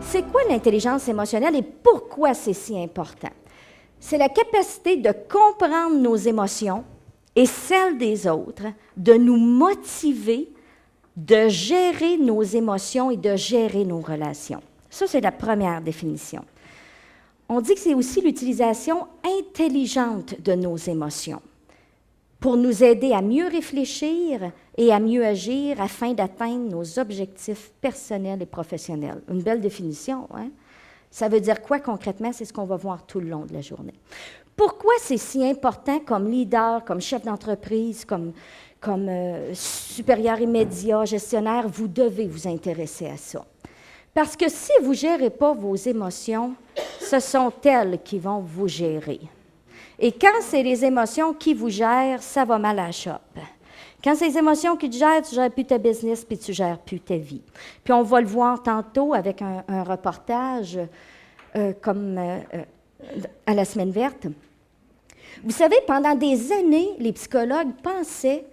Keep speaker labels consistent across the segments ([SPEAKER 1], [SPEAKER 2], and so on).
[SPEAKER 1] C'est quoi l'intelligence émotionnelle et pourquoi c'est si important? C'est la capacité de comprendre nos émotions et celles des autres, de nous motiver, de gérer nos émotions et de gérer nos relations. Ça, c'est la première définition. On dit que c'est aussi l'utilisation intelligente de nos émotions pour nous aider à mieux réfléchir et à mieux agir afin d'atteindre nos objectifs personnels et professionnels. Une belle définition, hein? Ça veut dire quoi concrètement? C'est ce qu'on va voir tout le long de la journée. Pourquoi c'est si important comme leader, comme chef d'entreprise, comme supérieur immédiat, gestionnaire? Vous devez vous intéresser à ça. Parce que si vous ne gérez pas vos émotions, ce sont elles qui vont vous gérer. Et quand c'est les émotions qui vous gèrent, ça va mal à la shop. Quand c'est les émotions qui te gèrent, tu ne gères plus ta business puis tu ne gères plus ta vie. Puis on va le voir tantôt avec un reportage à la Semaine verte. Vous savez, pendant des années, les psychologues pensaient,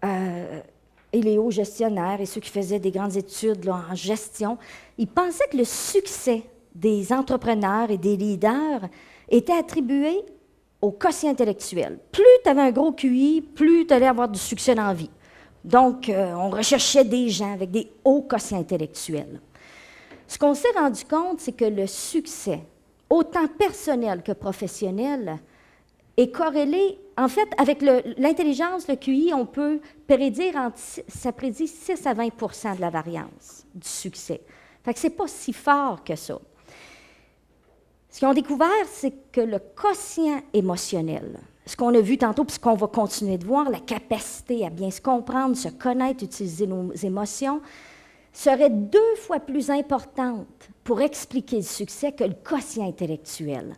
[SPEAKER 1] et les hauts gestionnaires et ceux qui faisaient des grandes études là, en gestion, ils pensaient que le succès des entrepreneurs et des leaders était attribué au quotient intellectuel. Plus tu avais un gros QI, plus tu allais avoir du succès dans la vie. Donc, on recherchait des gens avec des hauts quotients intellectuels. Ce qu'on s'est rendu compte, c'est que le succès, autant personnel que professionnel, est corrélé, en fait, avec l'intelligence, le QI, on peut prédire, ça prédit 6 à 20 % de la variance du succès. Fait que ce n'est pas si fort que ça. Ce qu'ils ont découvert, c'est que le quotient émotionnel, ce qu'on a vu tantôt, puis ce qu'on va continuer de voir, la capacité à bien se comprendre, se connaître, utiliser nos émotions, serait 2 fois plus importante pour expliquer le succès que le quotient intellectuel.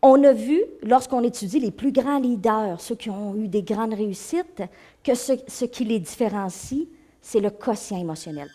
[SPEAKER 1] On a vu, lorsqu'on étudie les plus grands leaders, ceux qui ont eu des grandes réussites, que ce qui les différencie, c'est le quotient émotionnel.